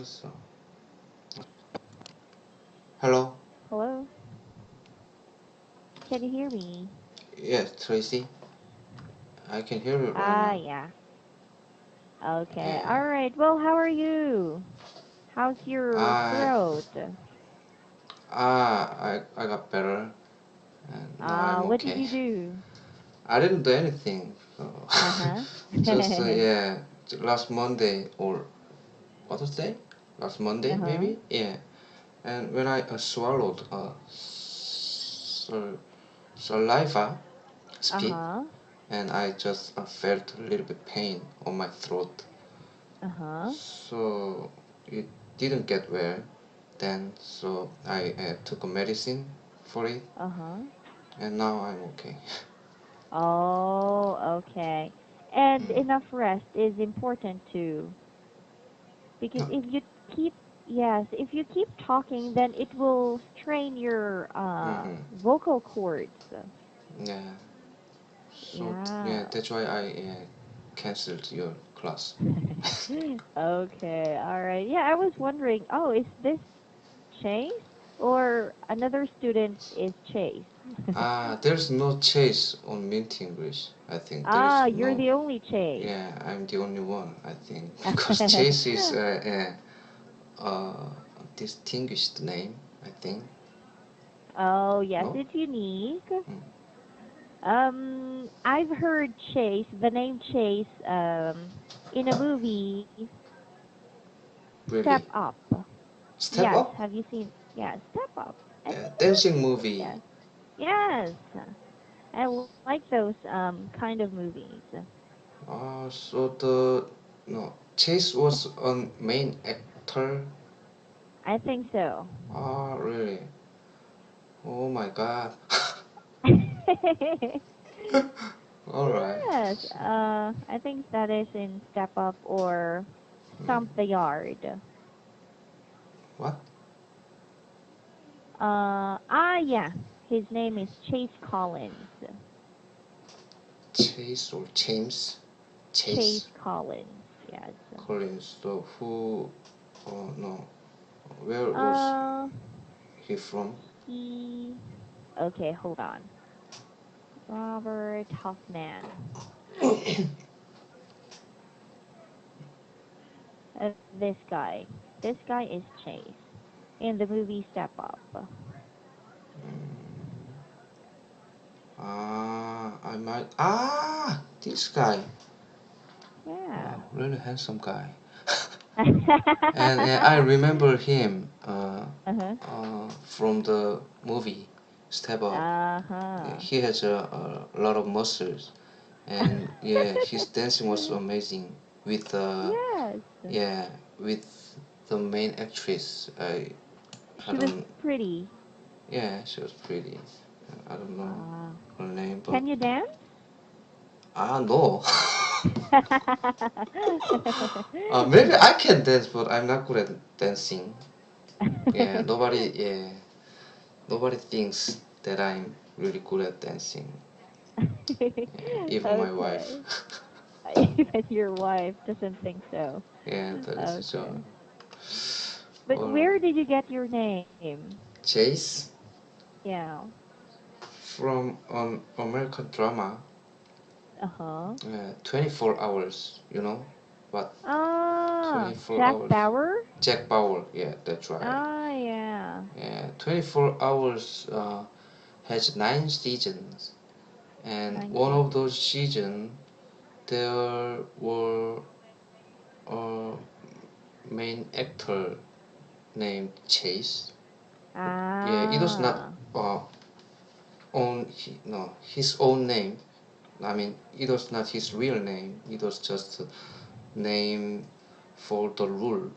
So, hello. Hello? Can you hear me? Yes, Tracy. I can hear you right now. Yeah. Okay. Yeah. All right. Well, how are you? How's your I throat? I got better, and now I'm What did okay. you do? I didn't do anything. So Uh-huh. just yeah, last Monday or what was day? Last Monday Uh-huh. maybe. Yeah. And when I swallowed saliva spit, Uh-huh. and I just felt a little bit pain on my throat. Uh-huh. So it didn't get well then, so I took a medicine for it, Uh-huh. and now I'm okay. Oh, okay. And Mm. enough rest is important too, because No, if you keep yes, if you keep talking, then it will strain your mm-hmm. vocal cords. Yeah. So yeah, Yeah. that's why I canceled your class. Okay, all right. Yeah, I was wondering, oh, is this Chase or another student is Chase? There's no chase on Mint English. I think there's You're no. the only Chase. Yeah, I'm the only one. I think because chase is distinguished name. I think Oh, yes, no. it's unique. Mm. I've heard Chase, the name Chase, in a movie, Step Really? Up. Step Yes, up? have you seen? Yeah, Step Up. I think Dancing that's movie. yes, yes. I like those kind of movies. So the no Chase was a main actor. I think so. Really? Oh my God. All right. Yes, I think that is in Step Up or Hmm. Stomp the Yard. What? Yeah, his name is Chase Collins. Chase or James? Chase Chase Collins, yes. Collins. So who? Oh no. Where was Uh, he from? he. Okay, hold on. Robert Hoffman. This guy. This guy is Chase in the movie Step Up. I might. This guy. Yeah. Wow, really handsome guy. And I remember him Uh-huh. from the movie Step Up. Yeah, Uh-huh. he has a lot of muscles, and yeah, his dancing was amazing with Yes. yeah with the main actress. I She was don't. pretty. Yeah, she was pretty. I don't know Uh, her name, but can you dance? no. Maybe I can dance, but I'm not good at dancing. Yeah, nobody thinks that I'm really good at dancing. Yeah, even my wife. Okay. Even your wife doesn't think so. Yeah, that is a joke. Okay. But Or where did you get your name? Chase Yeah. from an American drama, Uh-huh. 24 hours. What? 24 Jack hours. Bauer? Jack Bauer. Yeah, that's right. Yeah. Yeah, 24 hours has 9 seasons, and Nine one of seasons. those seasons there were a main actor named Chase. Yeah, it was not Ah. no his own name. I mean, it was not his real name. It was just a name for the role.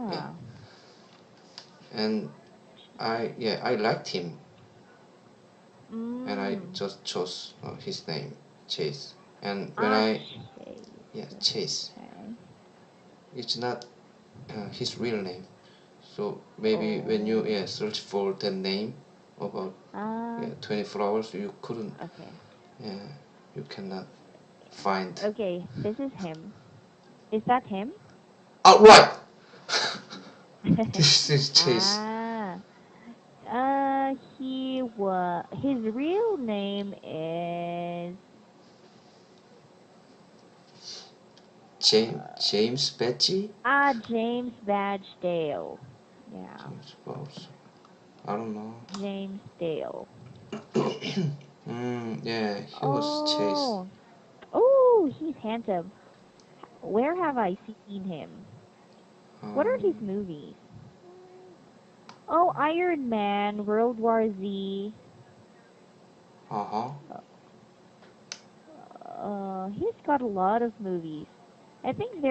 Yeah, Uh-huh. and I liked him, and I Mm. just chose his name, Chase. And when I yeah Chase. Chase, Okay. it's not his real name. So maybe when you Oh. search for the name about Uh, 24 hours, you couldn't okay. yeah you cannot find. Okay, this is him. Is that him? Right. This is Chase. Ah, his real name is James Betty. James Badgedale. Yeah, James Bowes. I don't know. James Dale. Yeah, he was Chase. Oh, oh, he's handsome. Where have I seen him? What are his Um, movies? Oh, Iron Man, World War Z. uh-huh. He's got a lot of movies. I think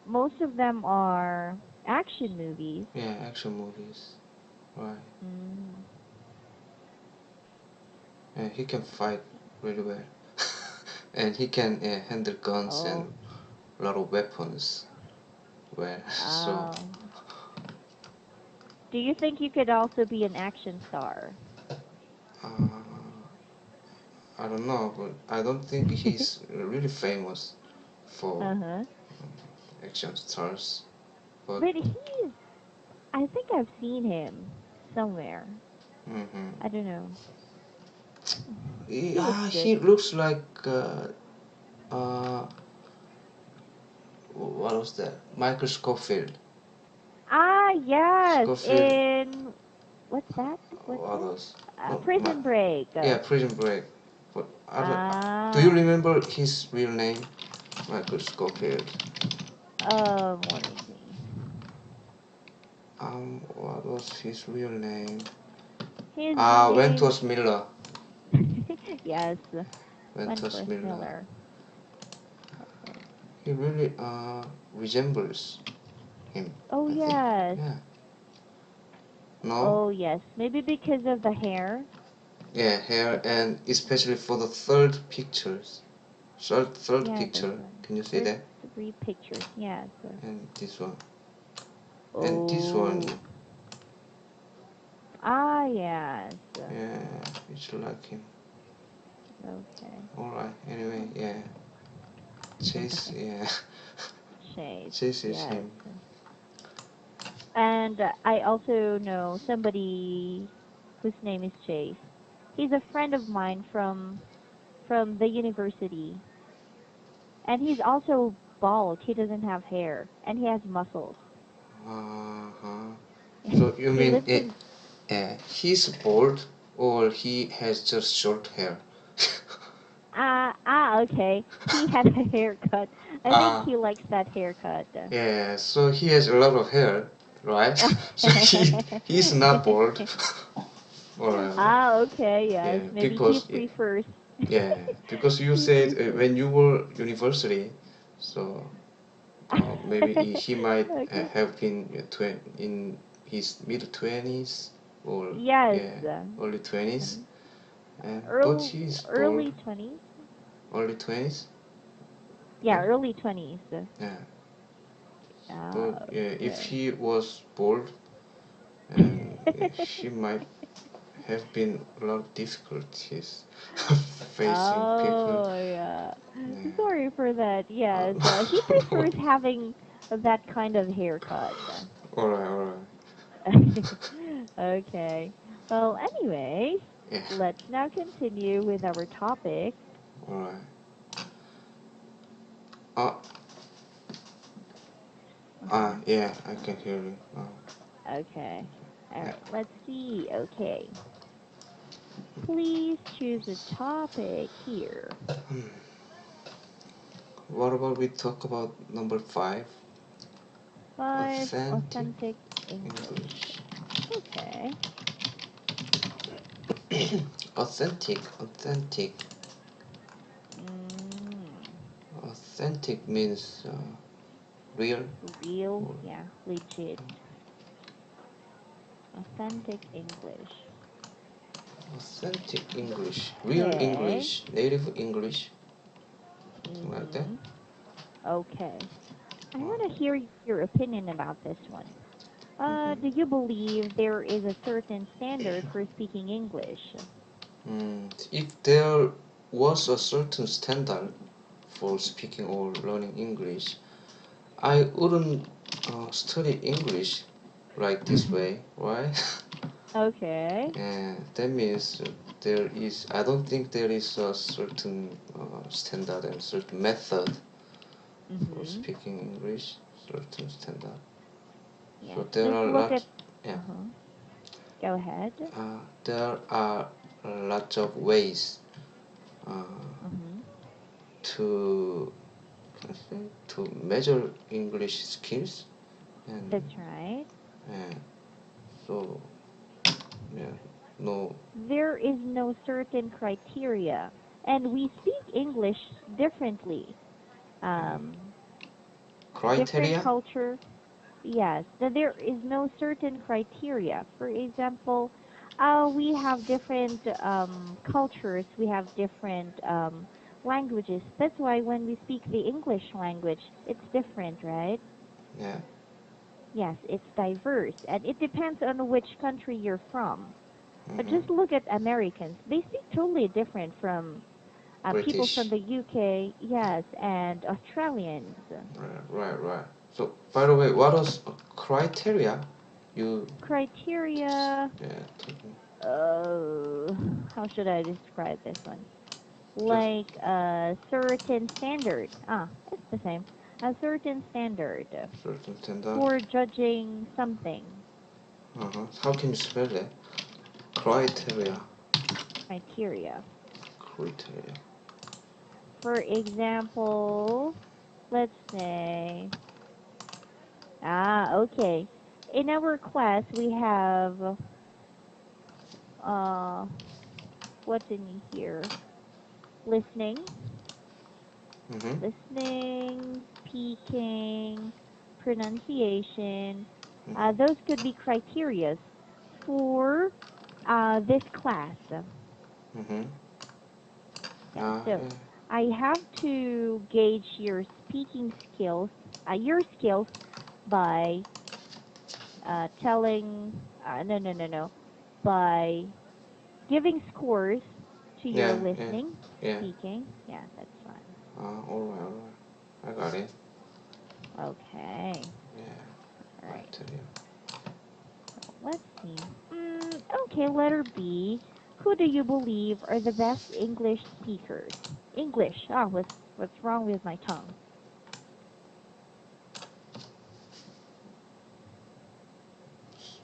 most of them are action movies. Yeah, action movies. Right. Mm. And he can fight really well. And he can handle guns and Oh, a lot of weapons well. So, oh. Do you think you could also be an action star? uh, I don't know, but I don't think he's really famous for Uh-huh. action stars. But But I think I've seen him somewhere. mhm. I don't know. he, He looks he good. looks like uh, what was that? Michael Scofield. Ah, yes. Scofield. In what's that? What's What that? else? No, Prison Break. yeah, Prison Break. But I don't. Do you Ah, remember his real name? Michael Scofield. let me see. What was his real name? His name, Ventus Miller. yes, Ventus Wentworth Miller. Miller. He really resembles him. Oh I think. yes, Yeah. No. oh yes. Maybe because of the hair. Yeah, hair and especially for the third pictures. Third Yeah, this picture. one. Can you see There's that? three pictures. Yes. And this one. And this one. Oh, ah yes. Yeah, it's like him. Okay. Alright, anyway, yeah. Chase, yeah. Chase. Chase is Yes. him. And I also know somebody whose name is Chase. He's a friend of mine from the university, and he's also bald. He doesn't have hair, and he has muscles. Uh-huh. So you He mean lives in he's bald or he has just short hair? okay. He had a haircut. I think Ah, he likes that haircut. yeah, so he has a lot of hair, right? So he's not bald. Alright, alright. Okay, yes. Yeah, Maybe he because prefers yeah, because you he said prefers when you were university, so maybe he might Okay. have been in his mid 20s or Yes. yeah, early 20s, 20s. but Early he's bald. early 20s. Early 20s. Yeah, Yeah, early 20s. yeah. But Ah, yeah, if okay. he was bald, and he might have been a lot of difficulties facing people. Oh, yeah. Yeah. Sorry for that. Yes, he No, prefers having that kind of haircut. alright, alright. Okay. Well, anyways, Yeah, let's now continue with our topic. alright. Uh, Uh-huh. yeah, I can hear you. Okay. All Yeah. right. Let's see. Okay. Please choose a topic here. What about we talk about number 5? 5. Authentic Authentic English. English. Okay. Authentic. Mm, Authentic means real real. or Yeah. Legit. Authentic English. authentic English, real Okay. English, native English, something like that. Mm-hmm. Okay. I Oh, want to hear your opinion about this one. Do you believe there is a certain standard for speaking English? If there was a certain standard for speaking or learning English, I wouldn't study English like this way, right? Okay. And that means there is. I don't think there is a certain standard and certain method for Mhm. speaking English. Certain standard. So Yes. there Just are look at. lots. Yeah. Uh-huh. Go ahead. There are lots of ways uh, Mhm. to to measure English skills, and That's right. uh, so yeah, no There is no certain criteria, and we speak English differently. Um, different criteria. culture. Yes, that there is no certain criteria. For example, we have different cultures, we have different languages. That's why when we speak the English language, it's different, right? Yeah. Yes, it's diverse, and it depends on which country you're from. Hmm. Just look at Americans; they speak totally different from people from British. the UK, yes, and Australians. Right. So, by the way, what was criteria? You, Criteria. yeah, uh how should I describe this one? just Like a certain standard. It's the same. A certain standard certain standard. for judging something. How can you spell that? Criteria. Criteria. Criteria. For example, let's say, okay. In our class we have uh what's in here? Listening, Mm-hmm. speaking, pronunciation. Mm-hmm. Those could be criterias for this class. Mm-hmm. Yeah, so Yeah. I have to gauge your skills by telling, no, by giving scores to your Yeah. listening, Yeah. speaking. Yeah, that's fine. All right. I got it. Okay, Yeah. all right. Criteria. So let's see. Okay, letter B. Who do you believe are the best English speakers? English. What's wrong with my tongue?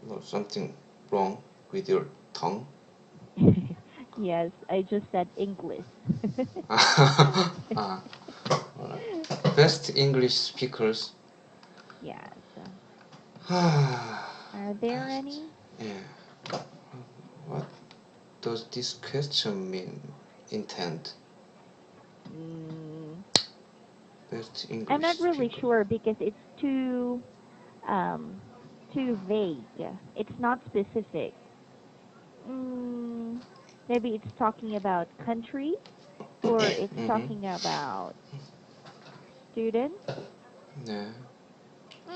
No, something wrong with your tongue. Yes, I just said English. Ah, best English speakers. Yes. Yeah. Are there any? What does this question mean? Intent. Mm, Best I'm English not really speaker. sure because it's um too vague. It's not specific. Mm, maybe it's talking about country or it's Mm-hmm. talking about students. Yeah.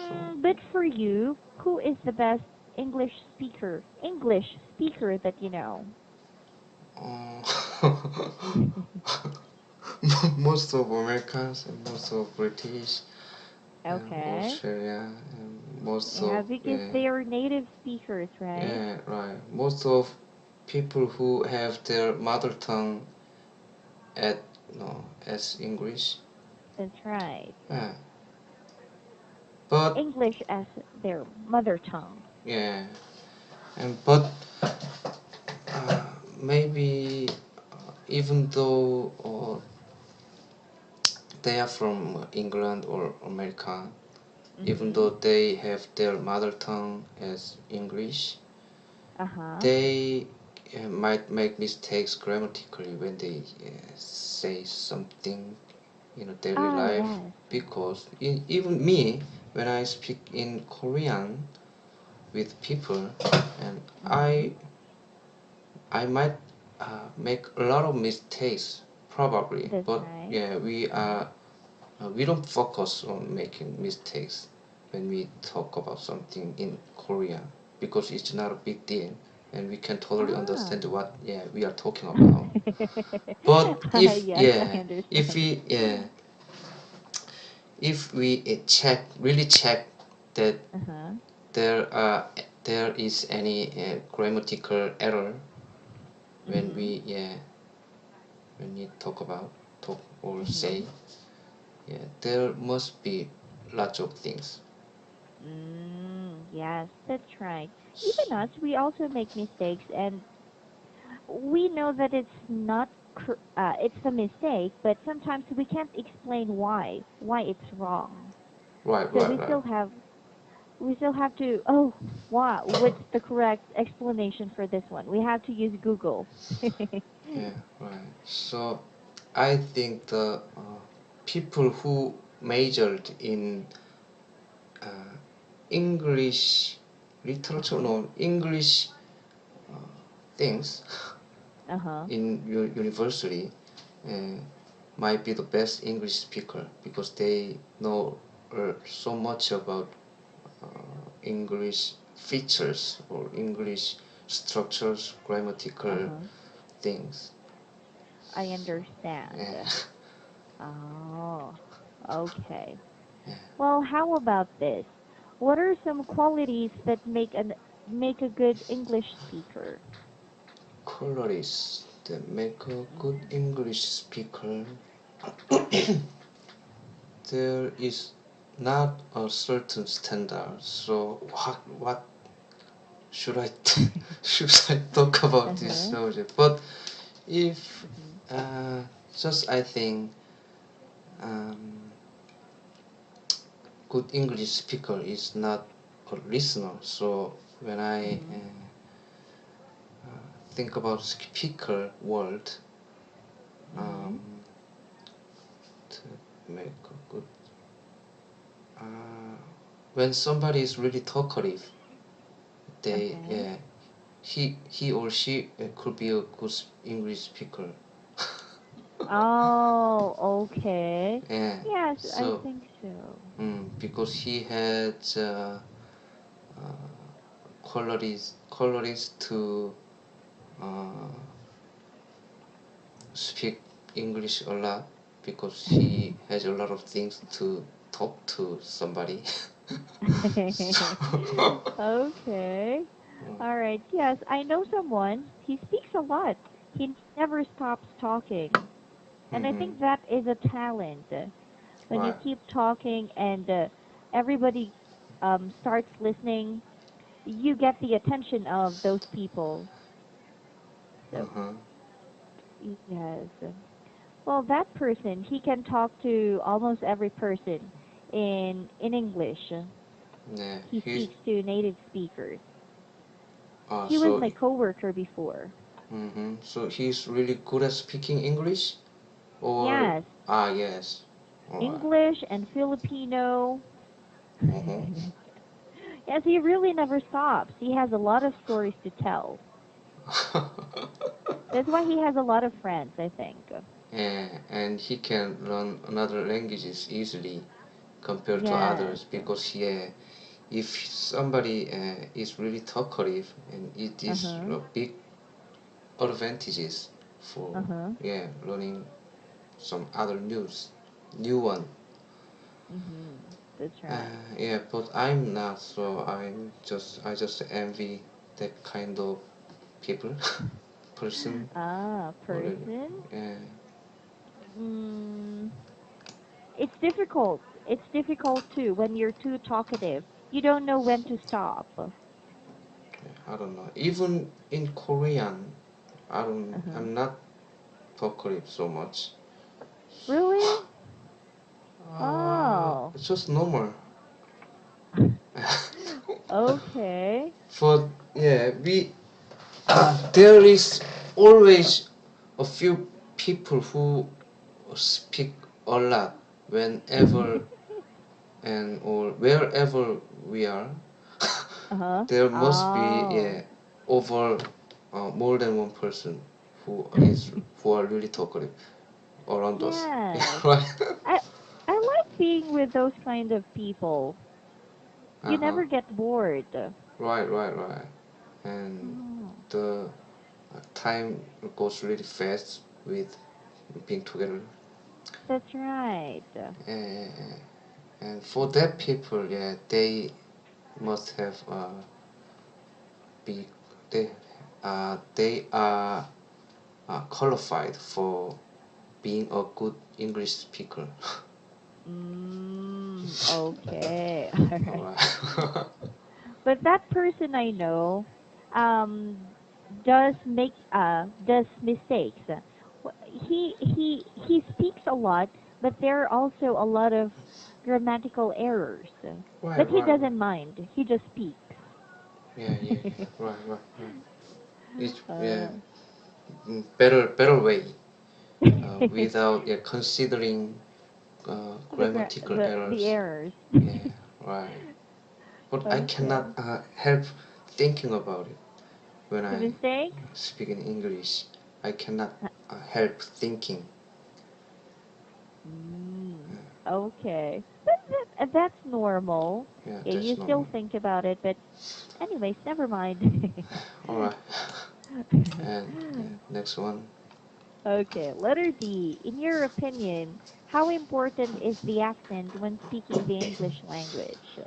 So. But for you, who is the best English speaker that you know? Uh, most of Americans and most of British and Okay. Australia and most Yeah, of because they are native speakers, right? right. Most of people who have their mother tongue at no as English. That's right. Yeah. But English as their mother tongue. yeah, but uh, maybe even though they are from England or America, even though Mhm. they have their mother tongue as English, Uh-huh. they might make mistakes grammatically when they say something in a daily Ah, life, yes. because even me, when I speak in Korean with people, and I Mhm. I might make a lot of mistakes probably, That's but right. yeah, we don't focus on making mistakes when we talk about something in Korean, because it's not a big deal and we can totally Ah. understand what we are talking about. But if Yes, I yeah, if understand. we yeah, if we really check that Uh-huh. there uh, there is any grammatical error when Mhm. we when we talk or say, Mhm. yeah, there must be lots of things. Yes, that's right. Even us, we also make mistakes, and we know that it's a mistake, but sometimes we can't explain why it's wrong. Right, So right, right. we still have to, oh, what's the correct explanation for this one? We have to use Google. Yeah, right. So I think the people who majored in uh, English literature, Uh-huh. no, English things Uh-huh. in university uh, might be the best English speaker because they know so much about English features or English structures, grammatical Uh-huh. things. I understand. Yeah, Oh, okay. yeah. Well, how about this? What are some qualities that make a good English speaker? Colorists that make a good Mm. English speaker. There is not a certain standard. So what should I should I talk about this Uh-huh. subject? But if Mhm. uh, just I think um, good English speaker is not a listener. So when I Mhm. think about speaker word, um, Mhm. to make a good uh, when somebody is really talkative, they Okay. yeah he or she could be a good English speaker. Oh, okay. Yeah, Yes, I so think so. because he had qualities to uh, speak English a lot because he has a lot of things to talk to somebody. So, Okay. All right. Yes, I know someone. He speaks a lot. He never stops talking. And I think mm-hmm, that is a talent. When you right, keep talking and everybody starts listening, you get the attention of those people. So, uh-huh. yes. Well, that person, he can talk to almost every person in English. Yeah, He he's speaks to native speakers. He was so my coworker before. so he's really good at speaking English, or Yes, yes, all right, English and Filipino. uh-huh. Yes, he really never stops. He has a lot of stories to tell. That's why he has a lot of friends, I think. And he can learn another languages easily compared to Yes. others because yeah, if somebody is really talkative and it is Uh-huh. a big advantages for Uh-huh. yeah learning some other new one. That's right. Yeah, but I'm not, so I just envy that kind of people, person. Ah, Already. person. Yeah, Mm, it's difficult. It's difficult too when you're too talkative. You don't know when to stop. I don't know. Even in Korean, Uh-huh. I'm not talkative so much. Really? Oh. It's just normal. Okay. But yeah, there is always a few people who speak a lot whenever and or wherever we are. Uh-huh. There must be Oh. yeah over more than one person who are really talkative around us. Yeah, Yes. right. I I like being with those kind of people. You Uh huh. never get bored. Right, right, right. And Oh, the time goes really fast with being together. that's right. Yeah, yeah, yeah. And for that people, yeah, they must have be they are qualified for being a good English speaker. Okay. All right. Alright. But that person I know um does mistakes. He speaks a lot, but there are also a lot of grammatical errors. Right, But he right, right. doesn't mind. He just speaks. Yeah, yeah, yeah. Right, right, right. It's yeah, uh, better way without yeah, considering grammatical the errors. errors. Yeah, right. But I Okay. cannot help thinking about it when The I mistakes? speak in English. I cannot help thinking. Okay. But that's normal. Yeah, Yeah, that's you normal. still think about it, but anyways, never mind. All right. And yeah, next one. Okay, letter D. In your opinion, how important is the accent when speaking the English language?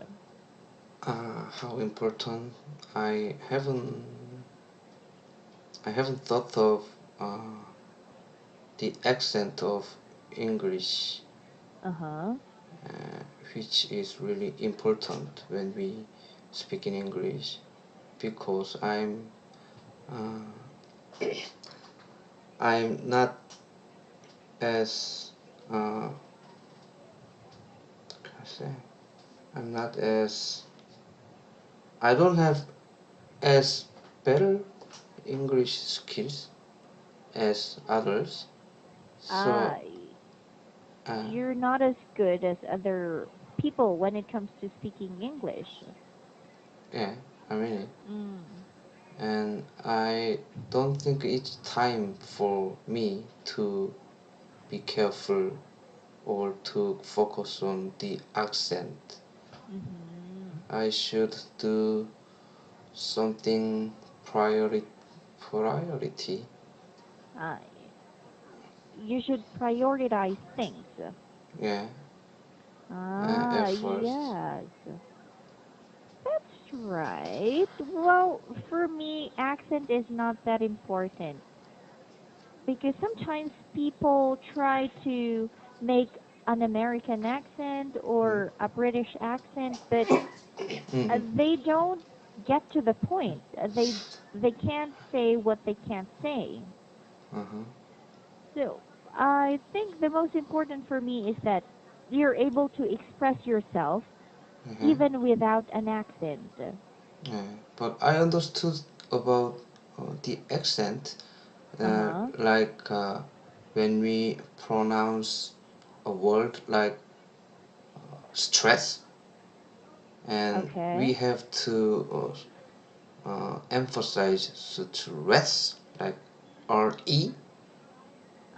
How important? I haven't I haven't thought of uh, the accent of English, Uh-huh. uh, which is really important when we speak in English, because uh, I'm not as I say I'm not as I don't have as better English skills as others. So Ah, uh, you're not as good as other people when it comes to speaking English. yeah, I mean it. Mm. And I don't think it's time for me to be careful or to focus on the accent. Mm-hmm. I should do something priority. Uh, you should prioritize things. Yeah, Ah, at first. yes. That's right. Well, for me, accent is not that important because sometimes people try to make an American accent Mm. or a British accent, but Mm-hmm. they don't get to the point. They can't say what they can't say. Uh-huh. So I think the most important for me is that you're able to express yourself Uh-huh. even without an accent. Yeah. But I understood about the accent, Uh-huh. like when we pronounce a word like stress, and we Okay. have to emphasize stress like re.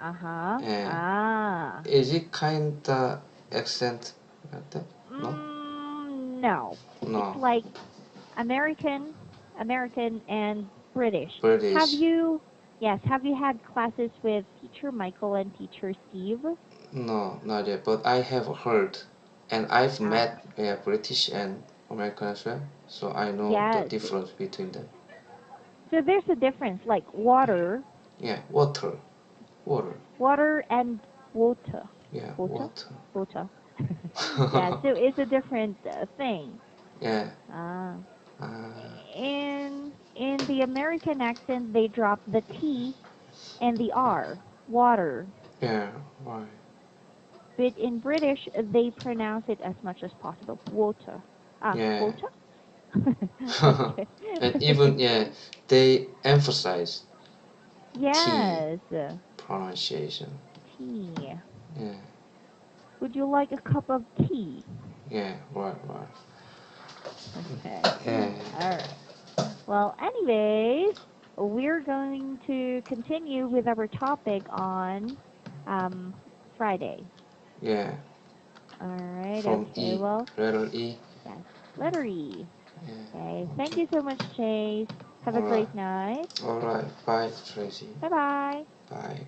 Uh-huh. Uh, Ah. is it kind of accent like that? No, No. It's no. like American, American and British. Have British. you, yes, have you had classes with teacher Michael and teacher Steve? No, not yet. But I have heard, and I've Ah, met British and American as well, so I know the yes. difference between them. So there's a difference, like water, Yeah, water, water. water and water. Yeah, Water? water. Water. Yeah, so it's a different thing. Yeah. Ah. Uh, In the American accent, they drop the T and the R, water. yeah. Right. But in British, they pronounce it as much as possible, water. Ah, Yeah. water? Okay. And even yeah, they emphasize T Yes, pronunciation. tea. Yeah. Would you like a cup of tea? Yeah. Right. Right. Okay. Yeah. All right. Well, anyways, we're going to continue with our topic on um, Friday. Yeah. All right. From Okay. E, Well, letter E. yes. Letter E. Okay. Yeah. Thank Okay. you so much, Chase. Have a All right. great night. All right. Bye, Tracy. Bye bye. Bye.